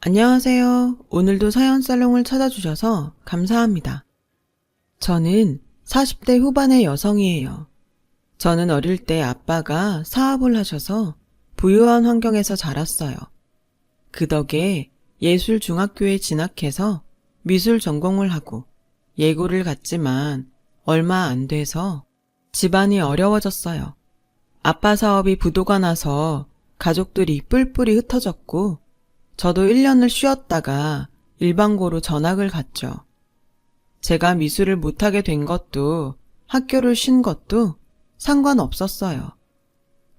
안녕하세요. 오늘도 사연살롱을 찾아주셔서 감사합니다. 저는 40대 후반의 여성이에요. 저는 어릴 때 아빠가 사업을 하셔서 부유한 환경에서 자랐어요. 그 덕에 예술중학교에 진학해서 미술 전공을 하고 예고를 갔지만 얼마 안 돼서 집안이 어려워졌어요. 아빠 사업이 부도가 나서 가족들이 뿔뿔이 흩어졌고 저도 1년을 쉬었다가 일반고로 전학을 갔죠. 제가 미술을 못하게 된 것도 학교를 쉰 것도 상관없었어요.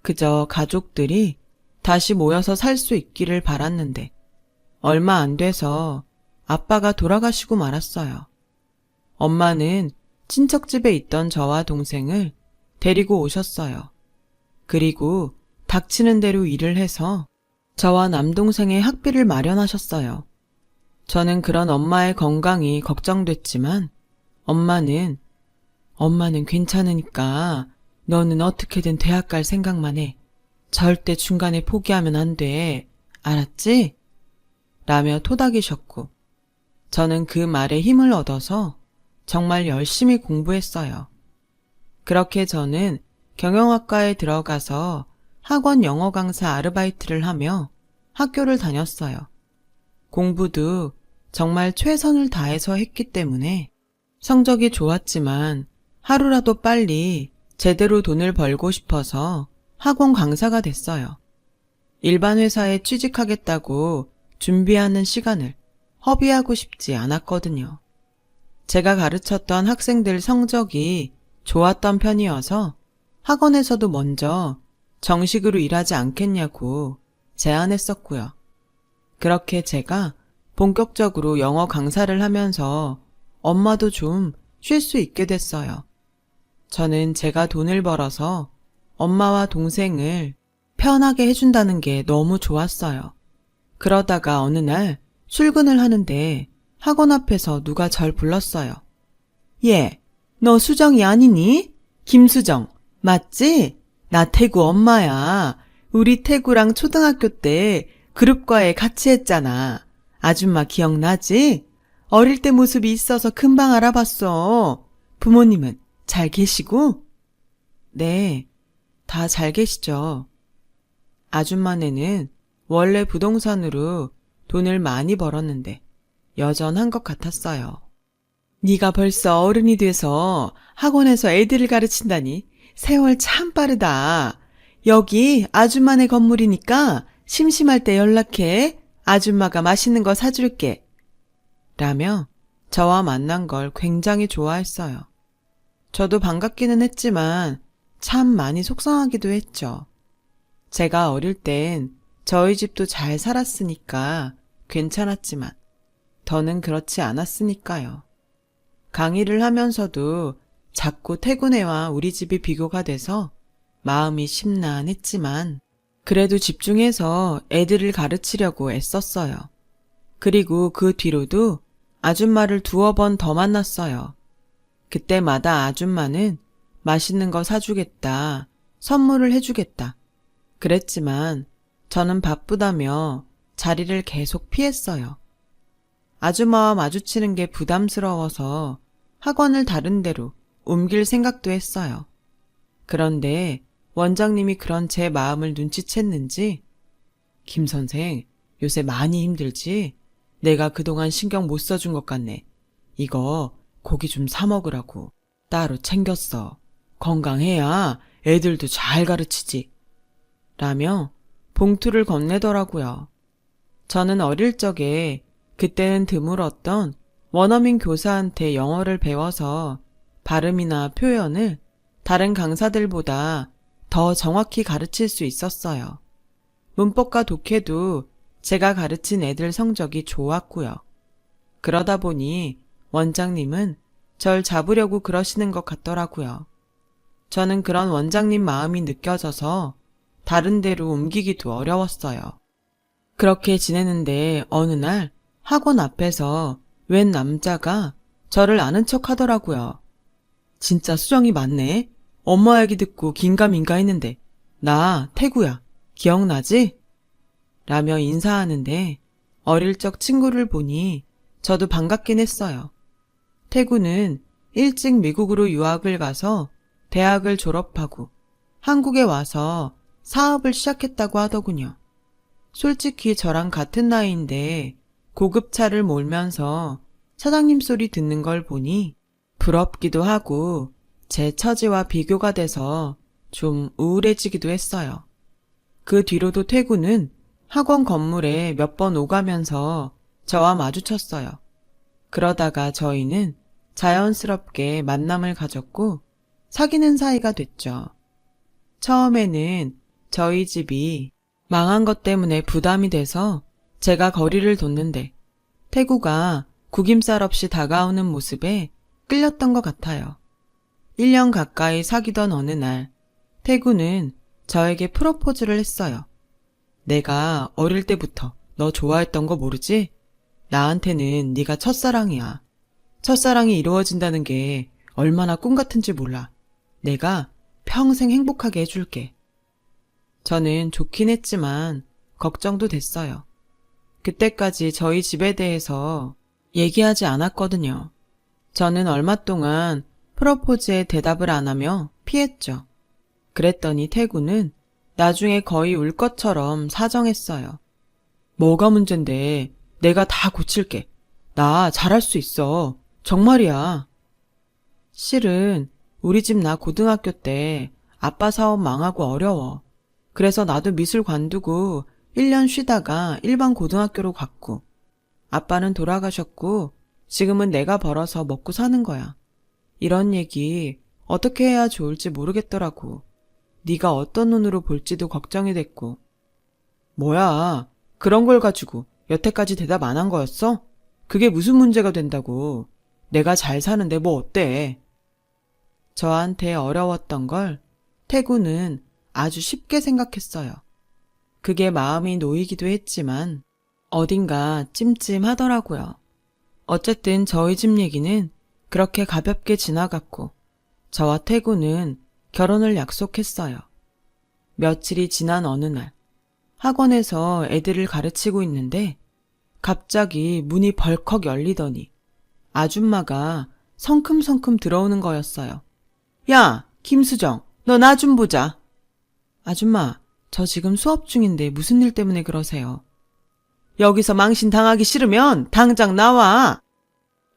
그저 가족들이 다시 모여서 살 수 있기를 바랐는데 얼마 안 돼서 아빠가 돌아가시고 말았어요. 엄마는 친척집에 있던 저와 동생을 데리고 오셨어요. 그리고 닥치는 대로 일을 해서 저와 남동생의 학비를 마련하셨어요. 저는 그런 엄마의 건강이 걱정됐지만 엄마는 괜찮으니까 너는 어떻게든 대학 갈 생각만 해. 절대 중간에 포기하면 안 돼. 알았지? 라며 토닥이셨고 저는 그 말에 힘을 얻어서 정말 열심히 공부했어요. 그렇게 저는 경영학과에 들어가서 학원 영어 강사 아르바이트를 하며 학교를 다녔어요. 공부도 정말 최선을 다해서 했기 때문에 성적이 좋았지만 하루라도 빨리 제대로 돈을 벌고 싶어서 학원 강사가 됐어요. 일반 회사에 취직하겠다고 준비하는 시간을 허비하고 싶지 않았거든요. 제가 가르쳤던 학생들 성적이 좋았던 편이어서 학원에서도 먼저 정식으로 일하지 않겠냐고 제안했었고요. 그렇게 제가 본격적으로 영어 강사를 하면서 엄마도 좀 쉴 수 있게 됐어요. 저는 제가 돈을 벌어서 엄마와 동생을 편하게 해준다는 게 너무 좋았어요. 그러다가 어느 날 출근을 하는데 학원 앞에서 누가 절 불렀어요. 얘, 너 수정이 아니니? 김수정, 맞지? 나 태구 엄마야. 우리 태구랑 초등학교 때 그룹과에 같이 했잖아. 아줌마 기억나지? 어릴 때 모습이 있어서 금방 알아봤어. 부모님은 잘 계시고? 네, 다 잘 계시죠. 아줌마네는 원래 부동산으로 돈을 많이 벌었는데 여전한 것 같았어요. 네가 벌써 어른이 돼서 학원에서 애들을 가르친다니 세월 참 빠르다. 여기 아줌마네 건물이니까 심심할 때 연락해. 아줌마가 맛있는 거 사줄게. 라며 저와 만난 걸 굉장히 좋아했어요. 저도 반갑기는 했지만 참 많이 속상하기도 했죠. 제가 어릴 땐 저희 집도 잘 살았으니까 괜찮았지만 더는 그렇지 않았으니까요. 강의를 하면서도 자꾸 태구네와 우리 집이 비교가 돼서 마음이 심란했지만 그래도 집중해서 애들을 가르치려고 애썼어요. 그리고 그 뒤로도 아줌마를 두어 번 더 만났어요. 그때마다 아줌마는 맛있는 거 사주겠다, 선물을 해주겠다. 그랬지만 저는 바쁘다며 자리를 계속 피했어요. 아줌마와 마주치는 게 부담스러워서 학원을 다른 데로 옮길 생각도 했어요. 그런데 원장님이 그런 제 마음을 눈치챘는지 김 선생, 요새 많이 힘들지? 내가 그동안 신경 못 써준 것 같네. 이거 고기 좀 사 먹으라고 따로 챙겼어. 건강해야 애들도 잘 가르치지. 라며 봉투를 건네더라고요. 저는 어릴 적에 그때는 드물었던 원어민 교사한테 영어를 배워서 발음이나 표현을 다른 강사들보다 더 정확히 가르칠 수 있었어요. 문법과 독해도 제가 가르친 애들 성적이 좋았고요. 그러다 보니 원장님은 절 잡으려고 그러시는 것 같더라고요. 저는 그런 원장님 마음이 느껴져서 다른 데로 옮기기도 어려웠어요. 그렇게 지내는데 어느 날 학원 앞에서 웬 남자가 저를 아는 척 하더라고요. 진짜 수정이 맞네. 엄마 얘기 듣고 긴가민가 했는데 나 태구야. 기억나지? 라며 인사하는데 어릴 적 친구를 보니 저도 반갑긴 했어요. 태구는 일찍 미국으로 유학을 가서 대학을 졸업하고 한국에 와서 사업을 시작했다고 하더군요. 솔직히 저랑 같은 나이인데 고급차를 몰면서 사장님 소리 듣는 걸 보니 부럽기도 하고 제 처지와 비교가 돼서 좀 우울해지기도 했어요. 그 뒤로도 태구는 학원 건물에 몇 번 오가면서 저와 마주쳤어요. 그러다가 저희는 자연스럽게 만남을 가졌고 사귀는 사이가 됐죠. 처음에는 저희 집이 망한 것 때문에 부담이 돼서 제가 거리를 뒀는데 태구가 구김살 없이 다가오는 모습에 끌렸던 것 같아요. 1년 가까이 사귀던 어느 날 태구는 저에게 프로포즈를 했어요. 내가 어릴 때부터 너 좋아했던 거 모르지? 나한테는 네가 첫사랑이야. 첫사랑이 이루어진다는 게 얼마나 꿈 같은지 몰라. 내가 평생 행복하게 해줄게. 저는 좋긴 했지만 걱정도 됐어요. 그때까지 저희 집에 대해서 얘기하지 않았거든요. 저는 얼마 동안 프로포즈에 대답을 안 하며 피했죠. 그랬더니 태구는 나중에 거의 울 것처럼 사정했어요. 뭐가 문젠데 내가 다 고칠게. 나 잘할 수 있어. 정말이야. 실은 우리 집 나 고등학교 때 아빠 사업 망하고 어려워. 그래서 나도 미술 관두고 1년 쉬다가 일반 고등학교로 갔고 아빠는 돌아가셨고 지금은 내가 벌어서 먹고 사는 거야. 이런 얘기 어떻게 해야 좋을지 모르겠더라고. 네가 어떤 눈으로 볼지도 걱정이 됐고. 뭐야, 그런 걸 가지고 여태까지 대답 안 한 거였어? 그게 무슨 문제가 된다고. 내가 잘 사는데 뭐 어때? 저한테 어려웠던 걸 태구는 아주 쉽게 생각했어요. 그게 마음이 놓이기도 했지만 어딘가 찜찜하더라고요. 어쨌든 저희 집 얘기는 그렇게 가볍게 지나갔고 저와 태구는 결혼을 약속했어요. 며칠이 지난 어느 날 학원에서 애들을 가르치고 있는데 갑자기 문이 벌컥 열리더니 아줌마가 성큼성큼 들어오는 거였어요. 야, 김수정, 너 나 좀 보자. 아줌마, 저 지금 수업 중인데 무슨 일 때문에 그러세요? 여기서 망신 당하기 싫으면 당장 나와!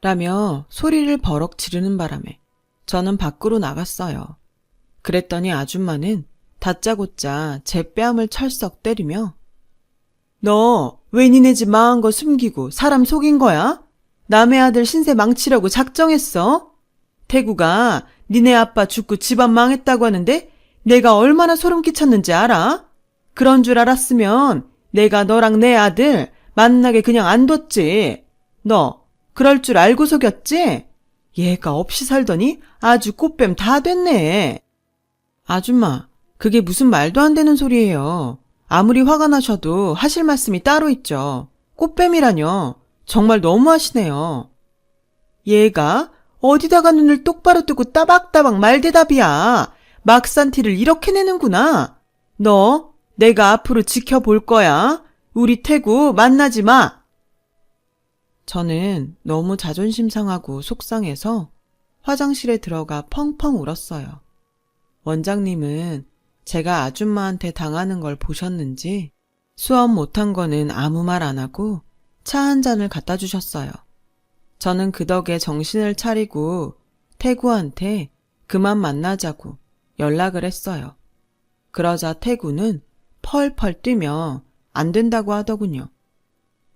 라며 소리를 버럭 지르는 바람에 저는 밖으로 나갔어요. 그랬더니 아줌마는 다짜고짜 제 뺨을 철썩 때리며 너 왜 니네 집 망한 거 숨기고 사람 속인 거야? 남의 아들 신세 망치려고 작정했어? 태구가 니네 아빠 죽고 집안 망했다고 하는데 내가 얼마나 소름 끼쳤는지 알아? 그런 줄 알았으면 내가 너랑 내 아들 만나게 그냥 안 뒀지. 너 그럴 줄 알고 속였지? 얘가 없이 살더니 아주 꽃뱀 다 됐네. 아줌마, 그게 무슨 말도 안 되는 소리예요. 아무리 화가 나셔도 하실 말씀이 따로 있죠. 꽃뱀이라뇨. 정말 너무하시네요. 얘가 어디다가 눈을 똑바로 뜨고 따박따박 말대답이야. 막산 티를 이렇게 내는구나. 너 내가 앞으로 지켜볼 거야. 우리 태구 만나지 마. 저는 너무 자존심 상하고 속상해서 화장실에 들어가 펑펑 울었어요. 원장님은 제가 아줌마한테 당하는 걸 보셨는지 수업 못한 거는 아무 말 안 하고 차 한 잔을 갖다 주셨어요. 저는 그 덕에 정신을 차리고 태구한테 그만 만나자고 연락을 했어요. 그러자 태구는 펄펄 뛰며 안 된다고 하더군요.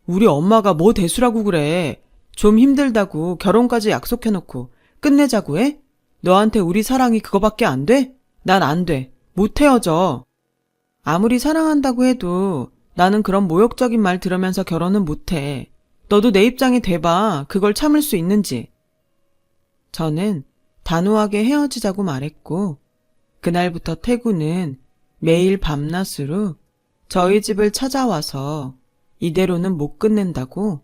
우리 엄마가 뭐 대수라고 그래. 좀 힘들다고 결혼까지 약속해놓고 끝내자고 해? 너한테 우리 사랑이 그거밖에 안 돼? 난 안 돼. 못 헤어져. 아무리 사랑한다고 해도 나는 그런 모욕적인 말 들으면서 결혼은 못 해. 너도 내 입장이 돼봐. 그걸 참을 수 있는지. 저는 단호하게 헤어지자고 말했고 그날부터 태구는 매일 밤낮으로 저희 집을 찾아와서 이대로는 못 끝낸다고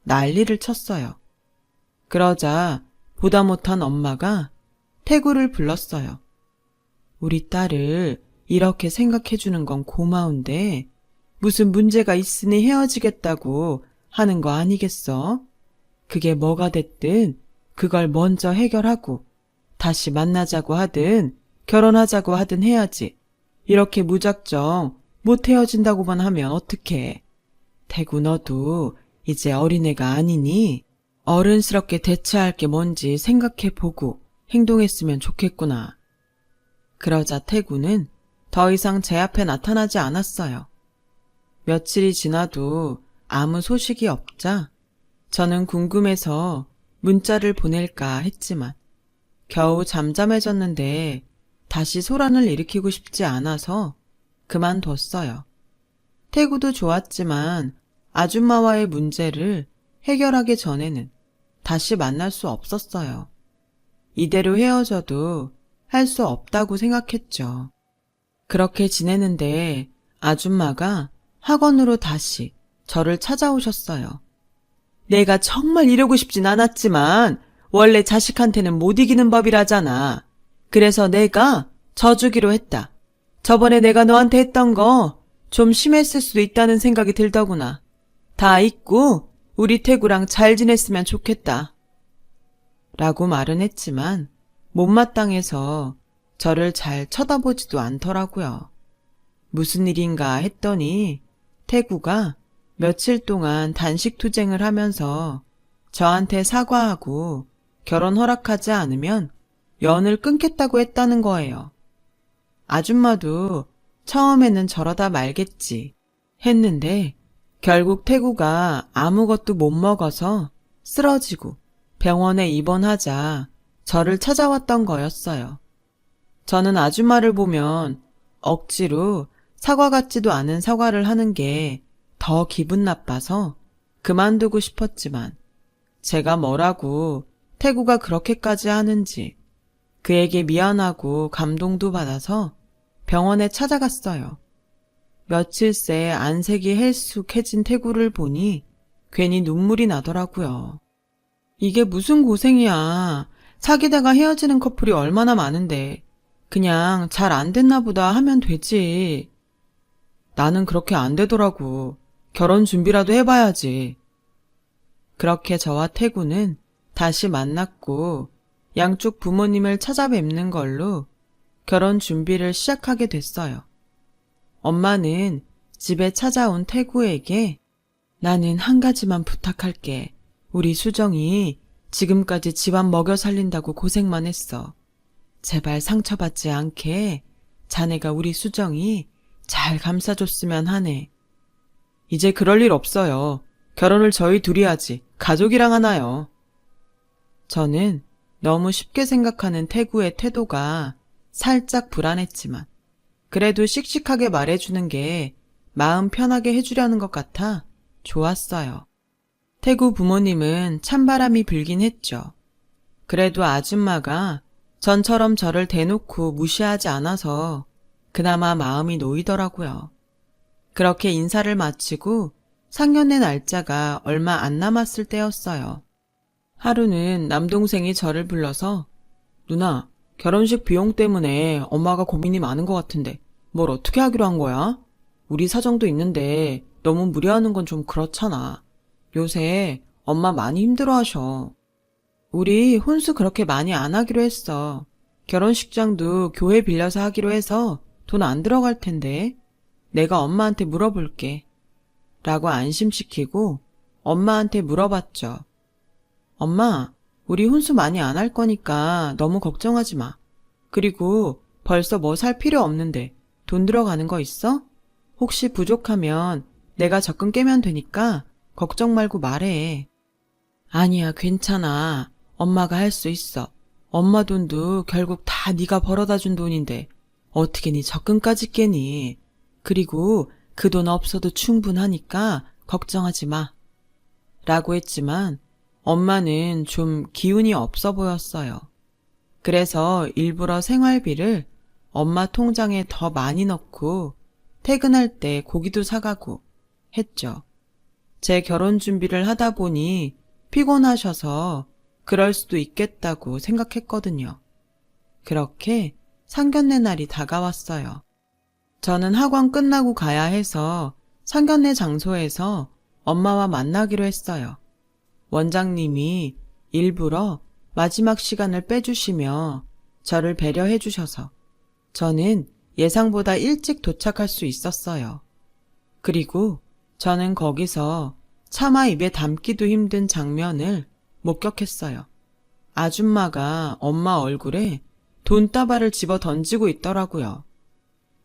난리를 쳤어요. 그러자 보다 못한 엄마가 태구를 불렀어요. 우리 딸을 이렇게 생각해주는 건 고마운데 무슨 문제가 있으니 헤어지겠다고 하는 거 아니겠어? 그게 뭐가 됐든 그걸 먼저 해결하고 다시 만나자고 하든 결혼하자고 하든 해야지. 이렇게 무작정 못 헤어진다고만 하면 어떡해. 태구 너도 이제 어린애가 아니니 어른스럽게 대처할 게 뭔지 생각해보고 행동했으면 좋겠구나. 그러자 태구는 더 이상 제 앞에 나타나지 않았어요. 며칠이 지나도 아무 소식이 없자 저는 궁금해서 문자를 보낼까 했지만 겨우 잠잠해졌는데 다시 소란을 일으키고 싶지 않아서 그만뒀어요. 태구도 좋았지만 아줌마와의 문제를 해결하기 전에는 다시 만날 수 없었어요. 이대로 헤어져도 할 수 없다고 생각했죠. 그렇게 지내는데 아줌마가 학원으로 다시 저를 찾아오셨어요. 내가 정말 이러고 싶진 않았지만 원래 자식한테는 못 이기는 법이라잖아. 그래서 내가 져주기로 했다. 저번에 내가 너한테 했던 거 좀 심했을 수도 있다는 생각이 들더구나. 다 잊고 우리 태구랑 잘 지냈으면 좋겠다. 라고 말은 했지만 못마땅해서 저를 잘 쳐다보지도 않더라고요. 무슨 일인가 했더니 태구가 며칠 동안 단식 투쟁을 하면서 저한테 사과하고 결혼 허락하지 않으면 연을 끊겠다고 했다는 거예요. 아줌마도 처음에는 저러다 말겠지 했는데 결국 태구가 아무것도 못 먹어서 쓰러지고 병원에 입원하자 저를 찾아왔던 거였어요. 저는 아줌마를 보면 억지로 사과 같지도 않은 사과를 하는 게 더 기분 나빠서 그만두고 싶었지만 제가 뭐라고 태구가 그렇게까지 하는지 그에게 미안하고 감동도 받아서 병원에 찾아갔어요. 며칠 새 안색이 헬쑥해진 태구를 보니 괜히 눈물이 나더라고요. 이게 무슨 고생이야. 사귀다가 헤어지는 커플이 얼마나 많은데 그냥 잘 안 됐나 보다 하면 되지. 나는 그렇게 안 되더라고. 결혼 준비라도 해봐야지. 그렇게 저와 태구는 다시 만났고 양쪽 부모님을 찾아뵙는 걸로 결혼 준비를 시작하게 됐어요. 엄마는 집에 찾아온 태구에게 나는 한 가지만 부탁할게. 우리 수정이 지금까지 집안 먹여 살린다고 고생만 했어. 제발 상처받지 않게 자네가 우리 수정이 잘 감싸줬으면 하네. 이제 그럴 일 없어요. 결혼을 저희 둘이 하지. 가족이랑 하나요. 저는 너무 쉽게 생각하는 태구의 태도가 살짝 불안했지만 그래도 씩씩하게 말해주는 게 마음 편하게 해주려는 것 같아 좋았어요. 태구 부모님은 찬바람이 불긴 했죠. 그래도 아줌마가 전처럼 저를 대놓고 무시하지 않아서 그나마 마음이 놓이더라고요. 그렇게 인사를 마치고 상견례 날짜가 얼마 안 남았을 때였어요. 하루는 남동생이 저를 불러서 누나, 결혼식 비용 때문에 엄마가 고민이 많은 것 같은데 뭘 어떻게 하기로 한 거야? 우리 사정도 있는데 너무 무리하는 건 좀 그렇잖아. 요새 엄마 많이 힘들어하셔. 우리 혼수 그렇게 많이 안 하기로 했어. 결혼식장도 교회 빌려서 하기로 해서 돈 안 들어갈 텐데 내가 엄마한테 물어볼게. 라고 안심시키고 엄마한테 물어봤죠. 엄마, 우리 혼수 많이 안 할 거니까 너무 걱정하지 마. 그리고 벌써 뭐 살 필요 없는데 돈 들어가는 거 있어? 혹시 부족하면 내가 적금 깨면 되니까 걱정 말고 말해. 아니야, 괜찮아. 엄마가 할 수 있어. 엄마 돈도 결국 다 네가 벌어다 준 돈인데 어떻게 네 적금까지 깨니? 그리고 그 돈 없어도 충분하니까 걱정하지 마. 라고 했지만 엄마는 좀 기운이 없어 보였어요. 그래서 일부러 생활비를 엄마 통장에 더 많이 넣고 퇴근할 때 고기도 사가고 했죠. 제 결혼 준비를 하다 보니 피곤하셔서 그럴 수도 있겠다고 생각했거든요. 그렇게 상견례 날이 다가왔어요. 저는 학원 끝나고 가야 해서 상견례 장소에서 엄마와 만나기로 했어요. 원장님이 일부러 마지막 시간을 빼주시며 저를 배려해 주셔서 저는 예상보다 일찍 도착할 수 있었어요. 그리고 저는 거기서 차마 입에 담기도 힘든 장면을 목격했어요. 아줌마가 엄마 얼굴에 돈다발을 집어 던지고 있더라고요.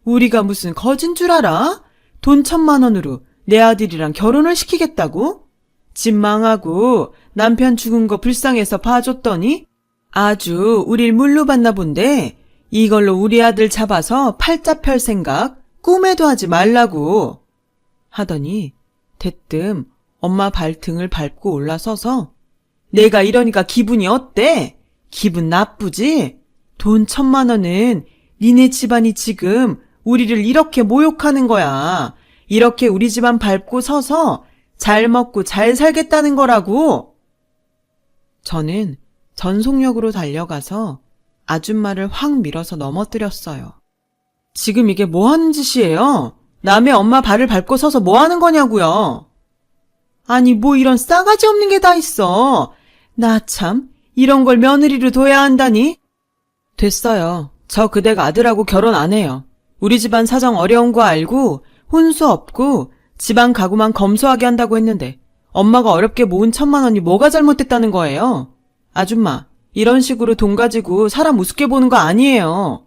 우리가 무슨 거진 줄 알아? 돈 1,000만 원으로 내 아들이랑 결혼을 시키겠다고? 집 망하고 남편 죽은 거 불쌍해서 봐줬더니 아주 우릴 물로 봤나 본데 이걸로 우리 아들 잡아서 팔자 펼 생각 꿈에도 하지 말라고 하더니 대뜸 엄마 발등을 밟고 올라서서 내가 이러니까 기분이 어때? 기분 나쁘지? 돈 1,000만 원은 니네 집안이 지금 우리를 이렇게 모욕하는 거야. 이렇게 우리 집안 밟고 서서 잘 먹고 잘 살겠다는 거라고. 저는 전속력으로 달려가서 아줌마를 확 밀어서 넘어뜨렸어요. 지금 이게 뭐 하는 짓이에요? 남의 엄마 발을 밟고 서서 뭐 하는 거냐고요. 아니 뭐 이런 싸가지 없는 게 다 있어. 나 참 이런 걸 며느리로 둬야 한다니. 됐어요. 저 그댁 아들하고 결혼 안 해요. 우리 집안 사정 어려운 거 알고 혼수 없고 집안 가구만 검소하게 한다고 했는데 엄마가 어렵게 모은 1,000만 원이 뭐가 잘못됐다는 거예요? 아줌마, 이런 식으로 돈 가지고 사람 우습게 보는 거 아니에요.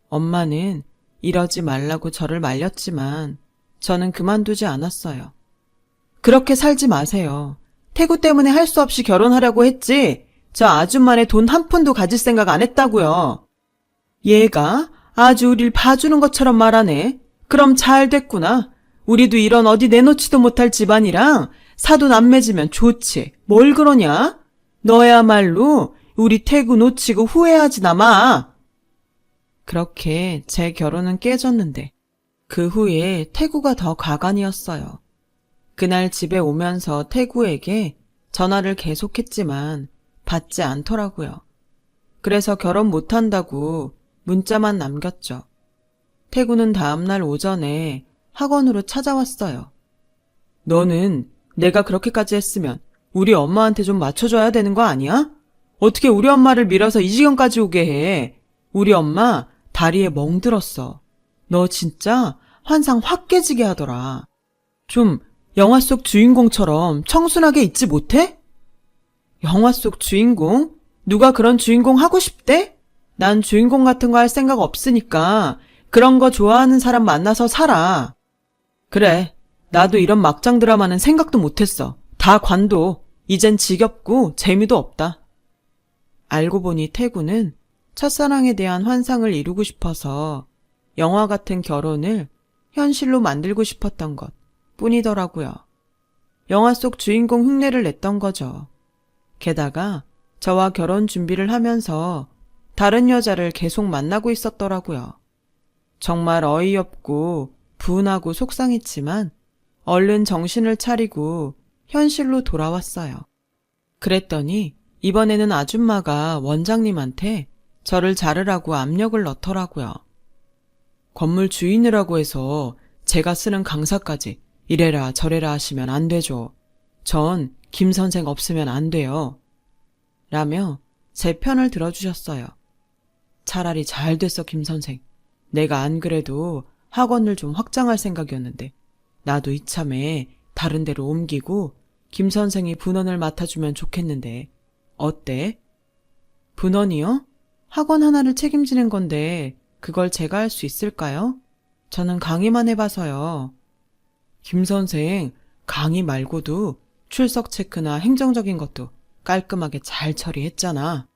엄마는 이러지 말라고 저를 말렸지만 저는 그만두지 않았어요. 그렇게 살지 마세요. 태구 때문에 할 수 없이 결혼하려고 했지 저 아줌마네 돈 한 푼도 가질 생각 안 했다고요. 얘가 아주 우릴 봐주는 것처럼 말하네. 그럼 잘 됐구나. 우리도 이런 어디 내놓지도 못할 집안이랑 사돈 안 맺으면 좋지. 뭘 그러냐? 너야말로 우리 태구 놓치고 후회하지나 마. 그렇게 제 결혼은 깨졌는데 그 후에 태구가 더 가관이었어요. 그날 집에 오면서 태구에게 전화를 계속했지만 받지 않더라고요. 그래서 결혼 못한다고 문자만 남겼죠. 태구는 다음날 오전에 학원으로 찾아왔어요. 너는 내가 그렇게까지 했으면 우리 엄마한테 좀 맞춰줘야 되는 거 아니야? 어떻게 우리 엄마를 밀어서 이 지경까지 오게 해. 우리 엄마 다리에 멍들었어. 너 진짜 환상 확 깨지게 하더라. 좀 영화 속 주인공처럼 청순하게 있지 못해? 영화 속 주인공? 누가 그런 주인공 하고 싶대? 난 주인공 같은 거 할 생각 없으니까 그런 거 좋아하는 사람 만나서 살아. 그래, 나도 이런 막장 드라마는 생각도 못했어. 다 관도. 이젠 지겹고 재미도 없다. 알고 보니 태구는 첫사랑에 대한 환상을 이루고 싶어서 영화 같은 결혼을 현실로 만들고 싶었던 것 뿐이더라고요. 영화 속 주인공 흉내를 냈던 거죠. 게다가 저와 결혼 준비를 하면서 다른 여자를 계속 만나고 있었더라고요. 정말 어이없고 분하고 속상했지만 얼른 정신을 차리고 현실로 돌아왔어요. 그랬더니 이번에는 아줌마가 원장님한테 저를 자르라고 압력을 넣더라고요. 건물 주인이라고 해서 제가 쓰는 강사까지 이래라 저래라 하시면 안 되죠. 전 김 선생 없으면 안 돼요. 라며 제 편을 들어주셨어요. 차라리 잘 됐어 김 선생. 내가 안 그래도 학원을 좀 확장할 생각이었는데 나도 이참에 다른 데로 옮기고 김 선생이 분원을 맡아주면 좋겠는데 어때? 분원이요? 학원 하나를 책임지는 건데 그걸 제가 할 수 있을까요? 저는 강의만 해봐서요. 김 선생 강의 말고도 출석 체크나 행정적인 것도 깔끔하게 잘 처리했잖아.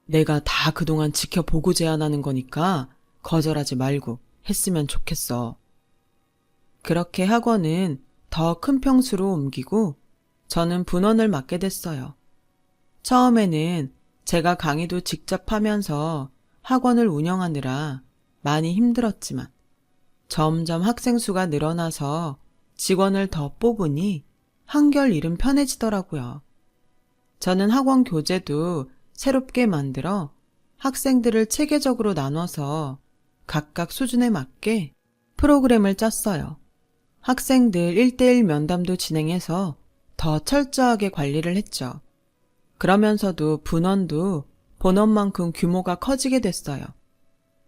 내가 다 그동안 지켜보고 제안하는 거니까 거절하지 말고 했으면 좋겠어. 그렇게 학원은 더 큰 평수로 옮기고 저는 분원을 맡게 됐어요. 처음에는 제가 강의도 직접 하면서 학원을 운영하느라 많이 힘들었지만 점점 학생 수가 늘어나서 직원을 더 뽑으니 한결 일은 편해지더라고요. 저는 학원 교재도 새롭게 만들어 학생들을 체계적으로 나눠서 각각 수준에 맞게 프로그램을 짰어요. 학생들 1대1 면담도 진행해서 더 철저하게 관리를 했죠. 그러면서도 분원도 본원만큼 규모가 커지게 됐어요.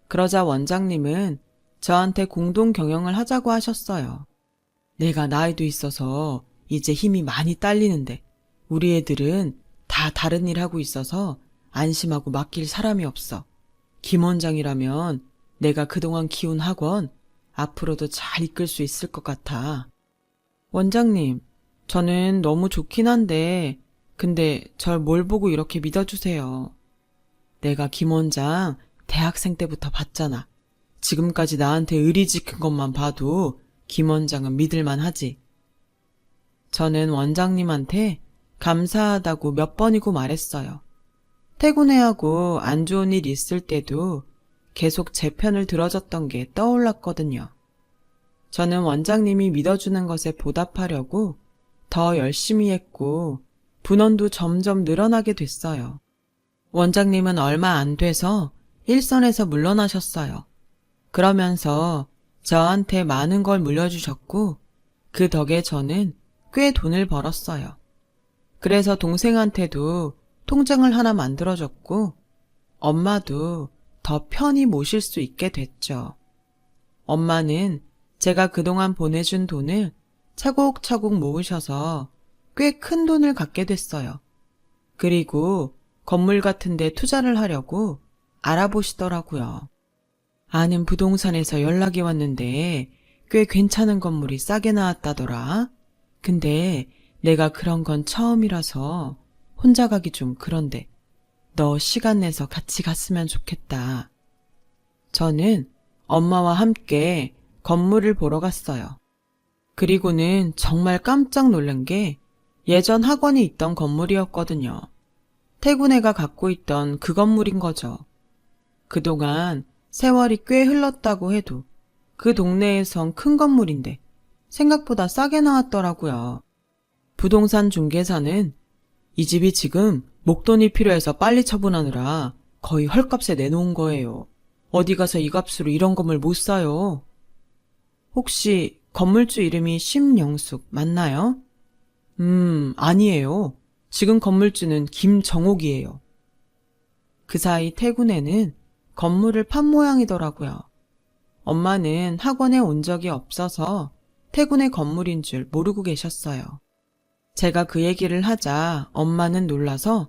그러자 원장님은 저한테 공동 경영을 하자고 하셨어요. 내가 나이도 있어서 이제 힘이 많이 딸리는데 우리 애들은 다 다른 일 하고 있어서 안심하고 맡길 사람이 없어. 김 원장이라면 내가 그동안 키운 학원 앞으로도 잘 이끌 수 있을 것 같아. 원장님, 저는 너무 좋긴 한데 근데 절 뭘 보고 이렇게 믿어주세요. 내가 김 원장 대학생 때부터 봤잖아. 지금까지 나한테 의리 지킨 것만 봐도 김 원장은 믿을만 하지. 저는 원장님한테 감사하다고 몇 번이고 말했어요. 퇴근해하고 안 좋은 일 있을 때도 계속 제 편을 들어줬던 게 떠올랐거든요. 저는 원장님이 믿어주는 것에 보답하려고 더 열심히 했고 분원도 점점 늘어나게 됐어요. 원장님은 얼마 안 돼서 일선에서 물러나셨어요. 그러면서 저한테 많은 걸 물려주셨고 그 덕에 저는 꽤 돈을 벌었어요. 그래서 동생한테도 통장을 하나 만들어줬고 엄마도 더 편히 모실 수 있게 됐죠. 엄마는 제가 그동안 보내준 돈을 차곡차곡 모으셔서 꽤 큰 돈을 갖게 됐어요. 그리고 건물 같은 데 투자를 하려고 알아보시더라고요. 아는 부동산에서 연락이 왔는데 꽤 괜찮은 건물이 싸게 나왔다더라. 근데 내가 그런 건 처음이라서 혼자 가기 좀 그런데 너 시간 내서 같이 갔으면 좋겠다. 저는 엄마와 함께 건물을 보러 갔어요. 그리고는 정말 깜짝 놀란 게 예전 학원이 있던 건물이었거든요. 태구네가 갖고 있던 그 건물인 거죠. 그동안 세월이 꽤 흘렀다고 해도 그 동네에선 큰 건물인데 생각보다 싸게 나왔더라고요. 부동산 중개사는 이 집이 지금 목돈이 필요해서 빨리 처분하느라 거의 헐값에 내놓은 거예요. 어디 가서 이 값으로 이런 건물 못 사요. 혹시 건물주 이름이 심영숙 맞나요? 아니에요. 지금 건물주는 김정옥이에요. 그 사이 태군에는 건물을 판 모양이더라고요. 엄마는 학원에 온 적이 없어서 태군의 건물인 줄 모르고 계셨어요. 제가 그 얘기를 하자 엄마는 놀라서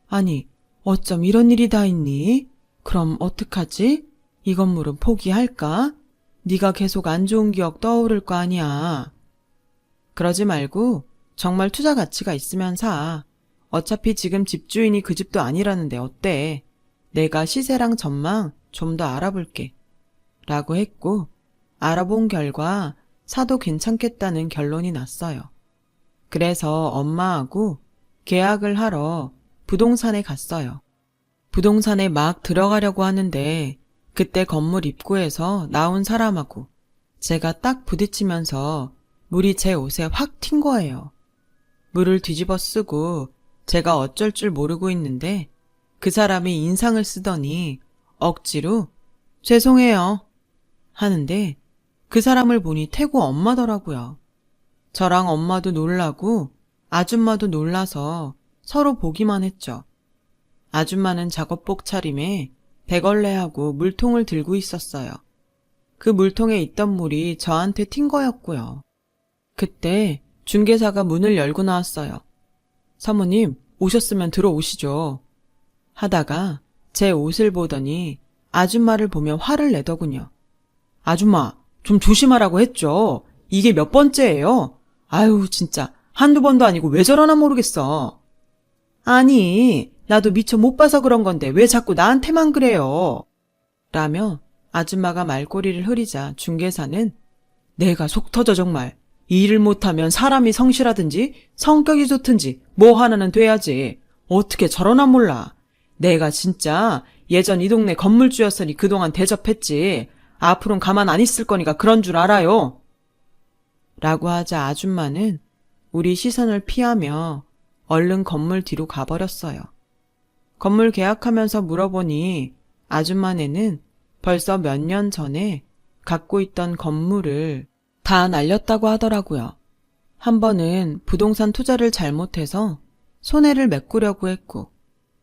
아니 어쩜 이런 일이 다 있니? 그럼 어떡하지? 이 건물은 포기할까? 네가 계속 안 좋은 기억 떠오를 거 아니야. 그러지 말고 정말 투자 가치가 있으면 사. 어차피 지금 집주인이 그 집도 아니라는데 어때? 내가 시세랑 전망 좀 더 알아볼게. 라고 했고 알아본 결과 사도 괜찮겠다는 결론이 났어요. 그래서 엄마하고 계약을 하러 부동산에 갔어요. 부동산에 막 들어가려고 하는데 그때 건물 입구에서 나온 사람하고 제가 딱 부딪히면서 물이 제 옷에 확 튄 거예요. 물을 뒤집어 쓰고 제가 어쩔 줄 모르고 있는데 그 사람이 인상을 쓰더니 억지로 죄송해요 하는데 그 사람을 보니 태구 엄마더라고요. 저랑 엄마도 놀라고 아줌마도 놀라서 서로 보기만 했죠. 아줌마는 작업복 차림에 대걸레하고 물통을 들고 있었어요. 그 물통에 있던 물이 저한테 튄 거였고요. 그때 중개사가 문을 열고 나왔어요. 사모님, 오셨으면 들어오시죠. 하다가 제 옷을 보더니 아줌마를 보며 화를 내더군요. 아줌마, 좀 조심하라고 했죠. 이게 몇 번째예요? 아유, 진짜 한두 번도 아니고 왜 저러나 모르겠어. 아니, 나도 미처 못 봐서 그런 건데 왜 자꾸 나한테만 그래요? 라며 아줌마가 말꼬리를 흐리자 중개사는 내가 속 터져 정말. 이 일을 못하면 사람이 성실하든지 성격이 좋든지 뭐 하나는 돼야지. 어떻게 저러나 몰라. 내가 진짜 예전 이 동네 건물주였으니 그동안 대접했지. 앞으로는 가만 안 있을 거니까 그런 줄 알아요. 라고 하자 아줌마는 우리 시선을 피하며 얼른 건물 뒤로 가버렸어요. 건물 계약하면서 물어보니 아줌마네는 벌써 몇 년 전에 갖고 있던 건물을 다 날렸다고 하더라고요. 한 번은 부동산 투자를 잘못해서 손해를 메꾸려고 했고,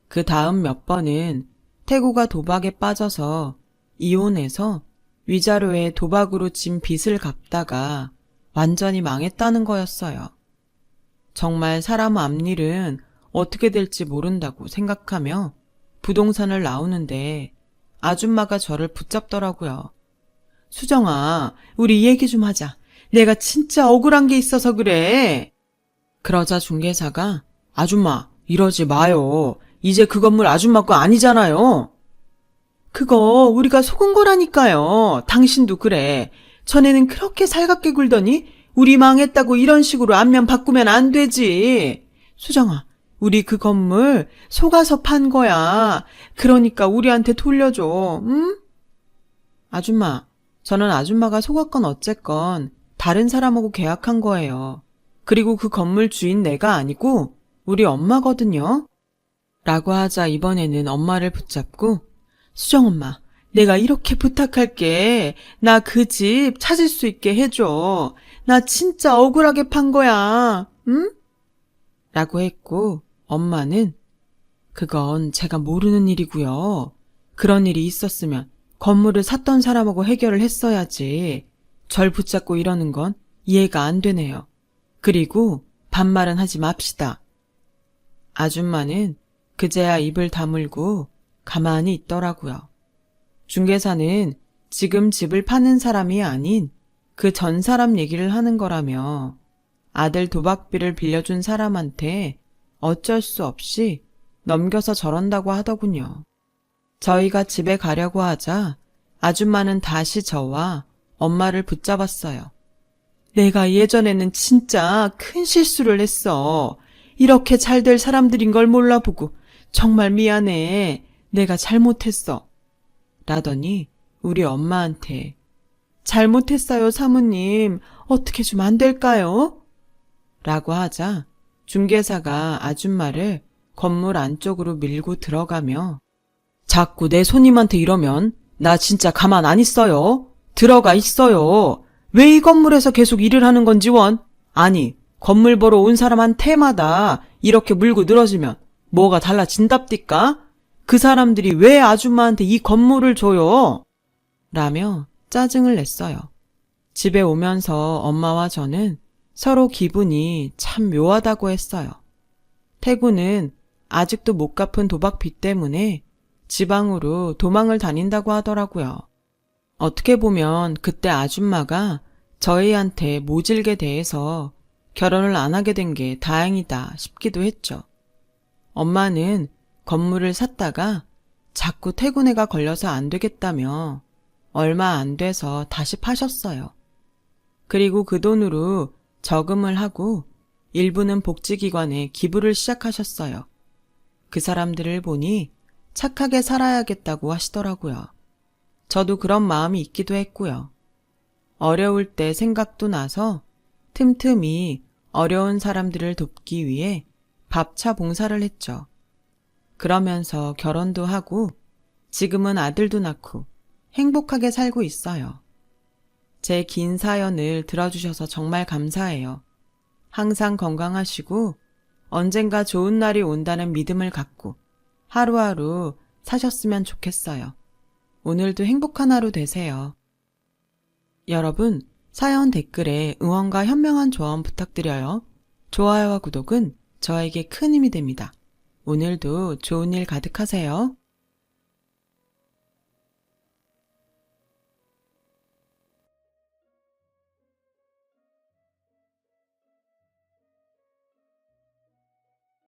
그 다음 몇 번은 태구가 도박에 빠져서 이혼해서 위자료에 도박으로 진 빚을 갚다가 완전히 망했다는 거였어요. 정말 사람 앞일은 어떻게 될지 모른다고 생각하며 부동산을 나오는데 아줌마가 저를 붙잡더라고요. 수정아, 우리 이 얘기 좀 하자. 내가 진짜 억울한 게 있어서 그래. 그러자 중개사가 아줌마, 이러지 마요. 이제 그 건물 아줌마 거 아니잖아요. 그거 우리가 속은 거라니까요. 당신도 그래. 전에는 그렇게 살갑게 굴더니 우리 망했다고 이런 식으로 안면 바꾸면 안 되지. 수정아, 우리 그 건물 속아서 판 거야. 그러니까 우리한테 돌려줘. 응? 아줌마, 저는 아줌마가 속았건 어쨌건 다른 사람하고 계약한 거예요. 그리고 그 건물 주인 내가 아니고 우리 엄마거든요. 라고 하자 이번에는 엄마를 붙잡고 수정엄마, 내가 이렇게 부탁할게. 나 그 집 찾을 수 있게 해줘. 나 진짜 억울하게 판 거야. 응? 라고 했고 엄마는 그건 제가 모르는 일이고요. 그런 일이 있었으면 건물을 샀던 사람하고 해결을 했어야지. 절 붙잡고 이러는 건 이해가 안 되네요. 그리고 반말은 하지 맙시다. 아줌마는 그제야 입을 다물고 가만히 있더라고요. 중개사는 지금 집을 파는 사람이 아닌 그 전 사람 얘기를 하는 거라며 아들 도박비를 빌려준 사람한테 어쩔 수 없이 넘겨서 저런다고 하더군요. 저희가 집에 가려고 하자 아줌마는 다시 저와 엄마를 붙잡았어요. 내가 예전에는 진짜 큰 실수를 했어. 이렇게 잘 될 사람들인 걸 몰라보고 정말 미안해. 내가 잘못했어. 라더니 우리 엄마한테 잘못했어요, 사모님. 어떻게 좀 안 될까요? 라고 하자 중개사가 아줌마를 건물 안쪽으로 밀고 들어가며 자꾸 내 손님한테 이러면 나 진짜 가만 안 있어요. 들어가 있어요. 왜 이 건물에서 계속 일을 하는 건지 원? 아니, 건물 보러 온 사람한테마다 이렇게 물고 늘어지면 뭐가 달라진답디까? 그 사람들이 왜 아줌마한테 이 건물을 줘요? 라며 짜증을 냈어요. 집에 오면서 엄마와 저는 서로 기분이 참 묘하다고 했어요. 태구는 아직도 못 갚은 도박비 때문에 지방으로 도망을 다닌다고 하더라고요. 어떻게 보면 그때 아줌마가 저희한테 모질게 대해서 결혼을 안 하게 된 게 다행이다 싶기도 했죠. 엄마는 건물을 샀다가 자꾸 퇴근해가 걸려서 안 되겠다며 얼마 안 돼서 다시 파셨어요. 그리고 그 돈으로 저금을 하고 일부는 복지기관에 기부를 시작하셨어요. 그 사람들을 보니 착하게 살아야겠다고 하시더라고요. 저도 그런 마음이 있기도 했고요. 어려울 때 생각도 나서 틈틈이 어려운 사람들을 돕기 위해 밥차 봉사를 했죠. 그러면서 결혼도 하고 지금은 아들도 낳고 행복하게 살고 있어요. 제 긴 사연을 들어주셔서 정말 감사해요. 항상 건강하시고 언젠가 좋은 날이 온다는 믿음을 갖고 하루하루 사셨으면 좋겠어요. 오늘도 행복한 하루 되세요. 여러분, 사연 댓글에 응원과 현명한 조언 부탁드려요. 좋아요와 구독은 저에게 큰 힘이 됩니다. 오늘도 좋은 일 가득하세요.